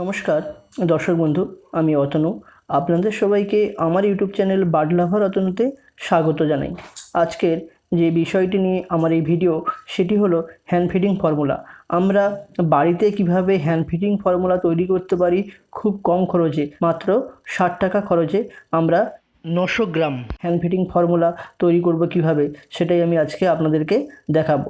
নমস্কার দর্শক বন্ধু, আমি অতনু। আপনাদের সবাইকে আমার ইউটিউব চ্যানেল বার্ড লাভার অতনুতে স্বাগত জানাই। আজকের যে বিষয়টি নিয়ে আমার এই ভিডিও, সেটি হলো হ্যান্ড ফিডিং ফর্মুলা। আমরা বাড়িতে কিভাবে হ্যান্ড ফিডিং ফর্মুলা তৈরি করতে পারি খুব কম খরচে, মাত্র 60 টাকা খরচে আমরা 900 গ্রাম হ্যান্ড ফিডিং ফর্মুলা তৈরি করব কিভাবে, সেটাই আমি আজকে আপনাদেরকে দেখাবো।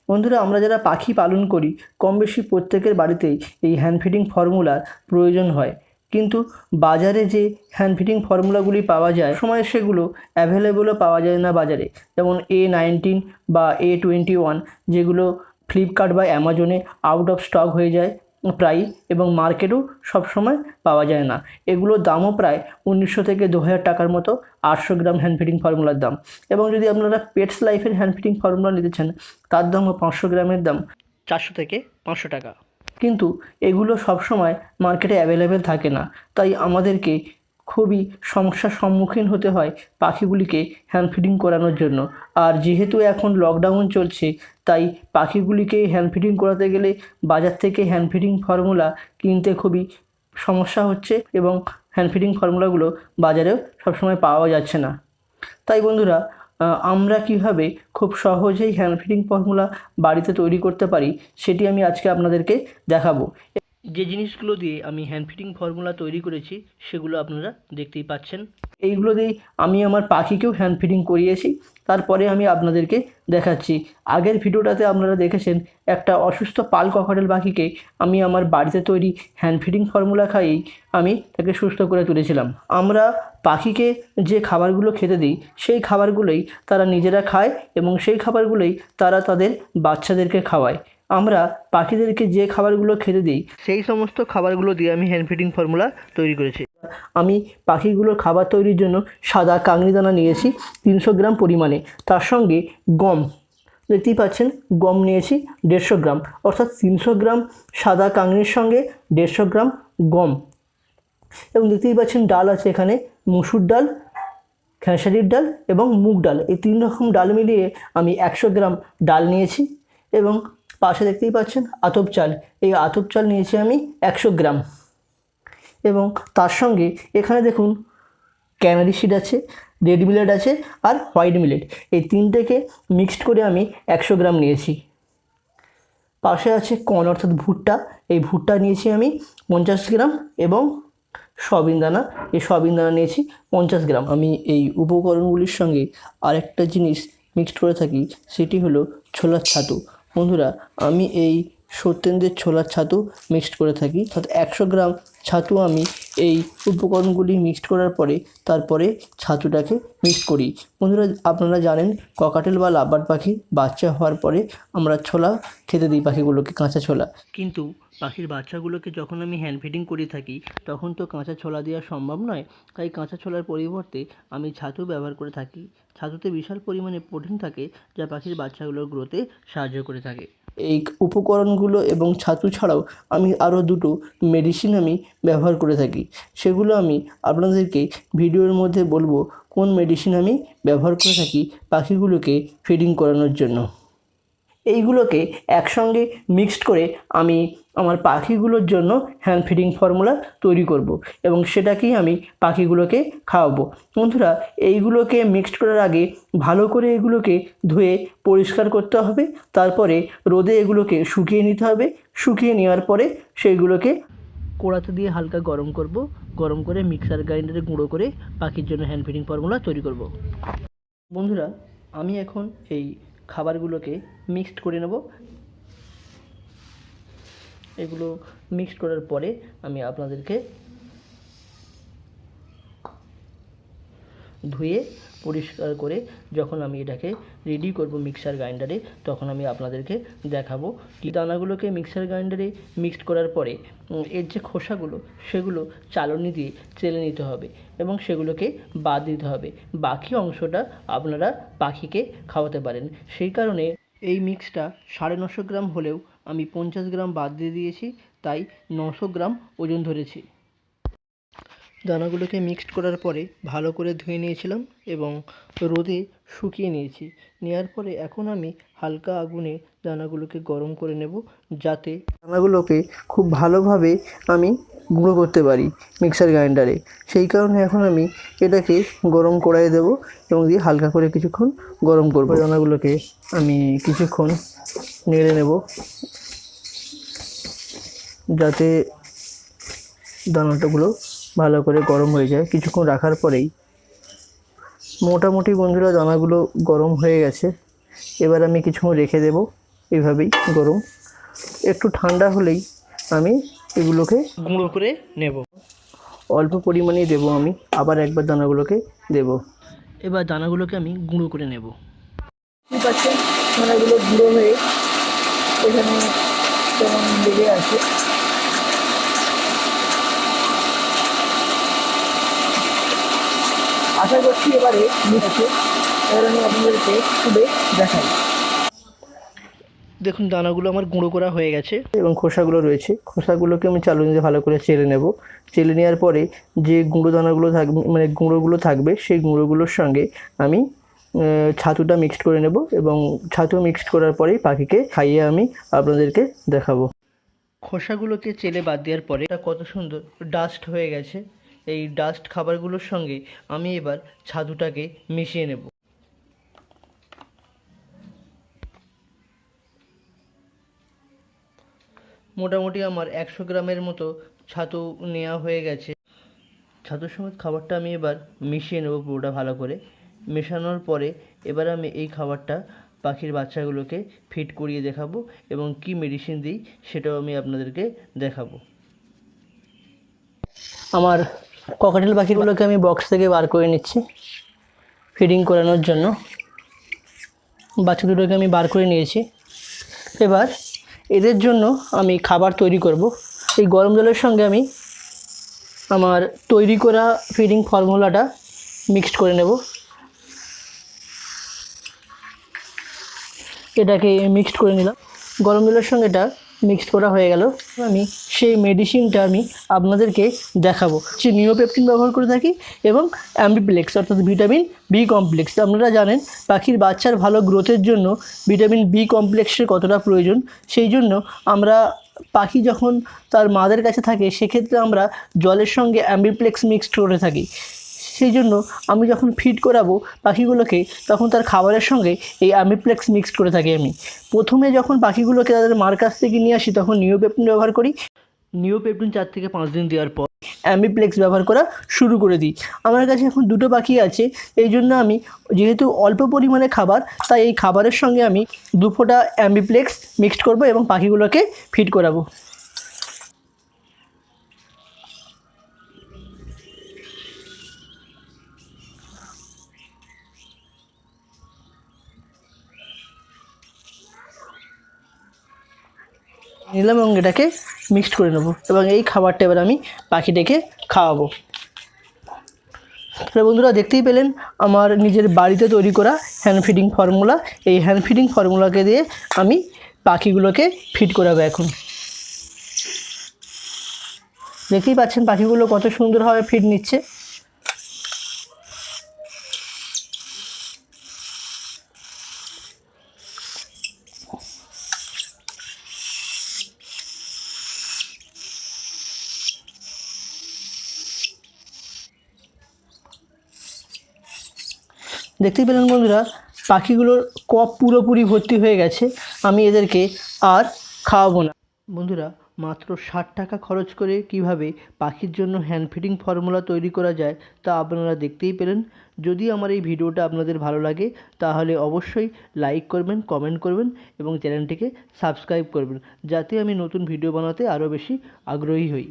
বন্ধুরা, আমরা যারা পাখি পালন করি, কম বেশি প্রত্যেকের বাড়িতেই এই হ্যান্ড ফিডিং ফর্মুলার প্রয়োজন হয়। কিন্তু বাজারে যে হ্যান্ড ফিডিং ফর্মুলাগুলি পাওয়া যায়, সময় সেগুলো অ্যাভেলেবলও পাওয়া যায় না বাজারে। যেমন A19 বা A21, যেগুলো ফ্লিপকার্ট বা অ্যামাজনে আউট অফ স্টক হয়ে যায় প্রায়, এবং মার্কেটেও সবসময় পাওয়া যায় না। এগুলোর দামও প্রায় 1900 থেকে 2000 টাকার মতো 800 গ্রাম হ্যান্ড ফিডিং ফর্মুলার দাম। এবং যদি আপনারা পেটস লাইফের হ্যান্ড ফিডিং ফর্মুলা নিতে চান, তার দামও 500 গ্রামের দাম 400 থেকে 500 টাকা। কিন্তু এগুলো সবসময় মার্কেটে অ্যাভেলেবেল থাকে না, তাই আমাদেরকে খুবই সমস্যার সম্মুখীন হতে হয় পাখিগুলিকে হ্যান্ড ফিডিং করানোর জন্য। আর যেহেতু এখন লকডাউন চলছে, তাই পাখিগুলিকে হ্যান্ড ফিডিং করাতে গেলে বাজার থেকে হ্যান্ড ফিডিং ফর্মুলা কিনতে খুবই সমস্যা হচ্ছে, এবং হ্যান্ড ফিডিং ফর্মুলাগুলো বাজারেও সবসময় পাওয়া যাচ্ছে না। তাই বন্ধুরা, আমরা কিভাবে খুব সহজেই হ্যান্ড ফিডিং ফর্মুলা বাড়িতে তৈরি করতে পারি, সেটি আমি আজকে আপনাদেরকে দেখাবো। যে জিনিসগুলো দিয়ে আমি হ্যান্ড ফিডিং ফর্মুলা তৈরি করেছি, সেগুলো আপনারা দেখতেই পাচ্ছেন। এইগুলো দিয়েই আমি আমার পাখিকেও হ্যান্ড ফিডিং করিয়েছি, তারপরে আমি আপনাদেরকে দেখাচ্ছি। আগের ভিডিওটাতে আপনারা দেখেছেন একটা অসুস্থ পাল ককাটেল পাখিকে আমি আমার বাড়িতে তৈরি হ্যান্ড ফিডিং ফর্মুলা খাইয়েই আমি তাকে সুস্থ করে তুলেছিলাম। আমরা পাখিকে যে খাবারগুলো খেতে দিই, সেই খাবারগুলোই তারা নিজেরা খায়, এবং সেই খাবারগুলোই তারা তাদের বাচ্চাদেরকে খাওয়ায়। আমরা পাখিদেরকে যে খাবারগুলো খেতে দিই, সেই সমস্ত খাবারগুলো দিয়ে আমি হ্যান্ড ফিডিং ফর্মুলা তৈরি করেছি। আমি পাখিগুলোর খাবার তৈরির জন্য সাদা কাংড়ি দানা নিয়েছি 300 গ্রাম পরিমাণে। তার সঙ্গে গম, দেখতেই পাচ্ছেন, গম নিয়েছি 150 গ্রাম, অর্থাৎ 300 গ্রাম সাদা কাংড়ির সঙ্গে 150 গ্রাম গম। এবং দেখতেই পাচ্ছেন ডাল আছে এখানে, মুসুর ডাল, খেসারির ডাল এবং মুগ ডাল। এই 3 রকম ডাল মিলিয়ে আমি 100 গ্রাম ডাল নিয়েছি। এবং পাশে দেখতেই পাচ্ছেন আতপ চাল, এই আতপ চাল নিয়েছি আমি 100 গ্রাম। এবং তার সঙ্গে এখানে দেখুন ক্যানারি সিড আছে, রেড মিলেট আছে, আর হোয়াইট মিলেট। এই তিনটেকে মিক্সড করে আমি 100 গ্রাম নিয়েছি। পাশে আছে কর্ন অর্থাৎ ভুট্টা, এই ভুট্টা নিয়েছি আমি 50 গ্রাম। এবং সয়াবিন দানা, এই সয়াবিন দানা নিয়েছি 50 গ্রাম। আমি এই উপকরণগুলির সঙ্গে আরেকটা জিনিস মিক্সড করে থাকি, সেটি হলো ছোলার ছাতু। বন্ধুরা, আমি এই সত্যেন্দ্রের ছোলার ছাতু মিক্সড করে থাকি, অর্থাৎ 100 গ্রাম ছাতু আমি এই উপকরণগুলি মিক্সড করার পরে তারপরে ছাতুটাকে মিক্স করি। বন্ধুরা, আপনারা জানেন ককাটেল বা লাভবার্ড পাখি বাচ্চা হওয়ার পরে আমরা ছোলা খেতে দিই পাখিগুলোকে, কাঁচা ছোলা। কিন্তু পাখির বাচ্চাগুলোকে যখন আমি হ্যান্ড ফিডিং করে থাকি, তখন তো কাঁচা ছোলা দেওয়া সম্ভব নয়, তাই কাঁচা ছোলার পরিবর্তে আমি ছাতু ব্যবহার করে থাকি। ছাতুতে বিশাল পরিমাণে প্রোটিন থাকে, যা পাখির বাচ্চাগুলোর গ্রোথে সাহায্য করে থাকে। এই উপকরণগুলো এবং ছাতু ছাড়াও আমি আরও দুটো মেডিসিন আমি ব্যবহার করে থাকি, সেগুলো আমি আপনাদেরকে ভিডিওর মধ্যে বলবো কোন মেডিসিন আমি ব্যবহার করে থাকি পাখিগুলোকে ফিডিং করানোর জন্য। এইগুলোকে একসঙ্গে মিক্সড করে আমি আমার পাখিগুলোর জন্য হ্যান্ড ফিডিং ফর্মুলা তৈরি করব, এবং সেটাকেই আমি পাখিগুলোকে খাওয়াবো। বন্ধুরা, এইগুলোকে মিক্সড করার আগে ভালো করে এগুলোকে ধুয়ে পরিষ্কার করতে হবে, তারপরে রোদে এগুলোকে শুকিয়ে নিতে হবে। শুকিয়ে নেওয়ার পরে সেইগুলোকে কড়াতে দিয়ে হালকা গরম করব, গরম করে মিক্সার গ্রাইন্ডারে গুঁড়ো করে পাখির জন্য হ্যান্ড ফিডিং ফর্মুলা তৈরি করব। বন্ধুরা, আমি এখন এই খাবারগুলোকে মিক্সড করে নেব। এগুলো মিক্সড করার পরে আমি আপনাদেরকে ধুয়ে পরিষ্কার করে যখন আমি এটাকে রেডি করব মিক্সার গ্রাইন্ডারে, তখন আমি আপনাদেরকে দেখাবো। দানাগুলোকে মিক্সার গ্রাইন্ডারে মিক্সড করার পরে এর যে খোসাগুলো, সেগুলো চালনি দিয়ে চেলে নিতে হবে, এবং সেগুলোকে বাদ দিতে হবে। বাকি অংশটা আপনারা পাখিকে খাওয়াতে পারেন। সেই কারণে এই মিক্সটা 950 গ্রাম হলেও আমি 50 গ্রাম বাদ দিয়ে দিয়েছি, তাই 900 গ্রাম ওজন ধরেছি। দানাগুলোকে মিক্সড করার পরে ভালো করে ধুয়ে নিয়েছিলাম এবং রোদে শুকিয়ে নিয়েছি। নেওয়ার পরে এখন আমি হালকা আগুনে দানাগুলোকে গরম করে নেব, যাতে দানাগুলোকে খুব ভালোভাবে আমি গুঁড়ো করতে পারি মিক্সার গ্রাইন্ডারে। সেই কারণে এখন আমি এটাকে গরম কড়াইয়ে দেবো এবং দিয়ে হালকা করে কিছুক্ষণ গরম করবো। দানাগুলোকে আমি কিছুক্ষণ নেড়ে নেব যাতে দানাটাগুলো ভালো করে গরম হয়ে যায়। কিছুক্ষণ রাখার পরেই মোটামুটি বন্ধুরা দানাগুলো গরম হয়ে গেছে। এবার আমি কিছুক্ষণ রেখে দেব এইভাবেই গরম। একটু ঠান্ডা হলেই আমি এগুলোকে গুঁড়ো করে নেব। অল্প পরিমাণেই দেব আমি, আবার একবার দানাগুলোকে দেব। এবার দানাগুলোকে আমি গুঁড়ো করে নেব। ঠিক আছে, দানাগুলো গুঁড়ো হয়ে এখানে কেমন লেগে আছে। আশা করছি এবারে মিশছে। এবার আমি আপনাদেরকে খুলে দেখাই। দেখুন দানাগুলো আমার গুঁড়ো করা হয়ে গেছে এবং খোসাগুলো রয়েছে। খোসাগুলোকে আমি চালুনি দিয়ে ভালো করে চেলে নেব। চেলে নেওয়ার পরে যে গুঁড়ো দানাগুলো থাকবে, মানে গুঁড়োগুলো থাকবে, সেই গুঁড়োগুলোর সঙ্গে আমি ছাতুটা মিক্সড করে নেব এবং ছাতু মিক্সড করার পরেই পাখিকে খাইয়ে আমি আপনাদেরকে দেখাবো। খোসাগুলোকে চেলে বাদ দেওয়ার পরে এটা কত সুন্দর ডাস্ট হয়ে গেছে। এই ডাস্ট খাবারগুলোর সঙ্গে আমি এবার ছাতুটাকে মিশিয়ে নেব। মোটামুটি আমার 100 গ্রামের মতো ছাতু নেওয়া হয়ে গেছে। ছাতুর সমেত খাবারটা আমি এবার মিশিয়ে নেব পুরোটা ভালো করে। মেশানোর পরে এবার আমি এই খাবারটা পাখির বাচ্চাগুলোকে ফিড করিয়ে দেখাবো এবং কি মেডিসিন দিই সেটাও আমি আপনাদেরকে দেখাবো। আমার ককাটেল পাখিগুলোকে আমি বক্স থেকে বার করে নিচ্ছি ফিডিং করানোর জন্য। বাচ্চা দুটোকে আমি বার করে নিয়েছি। এবার এদের জন্য আমি খাবার তৈরি করব। এই গরম জলের সঙ্গে আমি আমার তৈরি করা ফিডিং ফর্মুলাটা মিক্সড করে নেব। এটাকে মিক্সড করে নিলাম। গরম জলের সঙ্গে এটা মিক্সড করা হয়ে গেল। আমি সেই মেডিসিনটা আমি আপনাদেরকে দেখাবো। যে নিওপেপটিন ব্যবহার করে থাকি এবং অ্যাম্বিপ্লেক্স অর্থাৎ ভিটামিন বি কমপ্লেক্স। আপনারা জানেন পাখির বাচ্চার ভালো গ্রোথের জন্য ভিটামিন বি কমপ্লেক্সের কতটা প্রয়োজন। সেই জন্য আমরা পাখি যখন তার মাদের কাছে থাকে সেক্ষেত্রে আমরা জলের সঙ্গে অ্যাম্বিপ্লেক্স মিক্সড করে থাকি। সেই জন্য আমি যখন ফিড করাবো পাখিগুলোকে তখন তার খাবারের সঙ্গে এই অ্যাম্বিপ্লেক্স মিক্সড করে থাকি। আমি প্রথমে যখন পাখিগুলোকে তাদের মার কাছ থেকে নিয়ে আসি তখন নিওপেপটিন ব্যবহার করি। নিওপেপটিন 4 থেকে 5 দিন দেওয়ার পর অ্যাম্বিপ্লেক্স ব্যবহার করা শুরু করে দিই। আমার কাছে এখন দুটো পাখি আছে, এই জন্য আমি যেহেতু অল্প পরিমাণে খাবার, তাই এই খাবারের সঙ্গে আমি 2 ফোঁটা অ্যাম্বিপ্লেক্স মিক্সড করব এবং পাখিগুলোকে ফিড করাবো। নিলাম এবং এটাকে মিক্সড করে নেব এবং এই খাবারটা এবার আমি পাখিটাকে খাওয়াবো। তাহলে বন্ধুরা দেখতেই পেলেন আমার নিজের বাড়িতে তৈরি করা হ্যান্ড ফিডিং ফর্মুলা। এই হ্যান্ড ফিডিং ফর্মুলাকে দিয়ে আমি পাখিগুলোকে ফিড করাবো। এখন দেখতেই পাচ্ছেন পাখিগুলো কত সুন্দরভাবে ফিড নিচ্ছে। দেখতেই পেলেন বন্ধুরা পাখিগুলোর কপ পুরোপুরি ভর্তি হয়ে গেছে। আমি এদেরকে আর খাওয়াবো না। বন্ধুরা মাত্র 60 টাকা খরচ করে কিভাবে পাখির জন্য হ্যান্ড ফিডিং ফর্মুলা তৈরি করা যায় তা আপনারা দেখতেই পেলেন। যদি আমার এই ভিডিওটা আপনাদের ভালো লাগে তাহলে অবশ্যই লাইক করবেন, কমেন্ট করবেন এবং চ্যানেলটিকে সাবস্ক্রাইব করবেন, যাতে আমি নতুন ভিডিও বানাতে আরও বেশি আগ্রহী হই।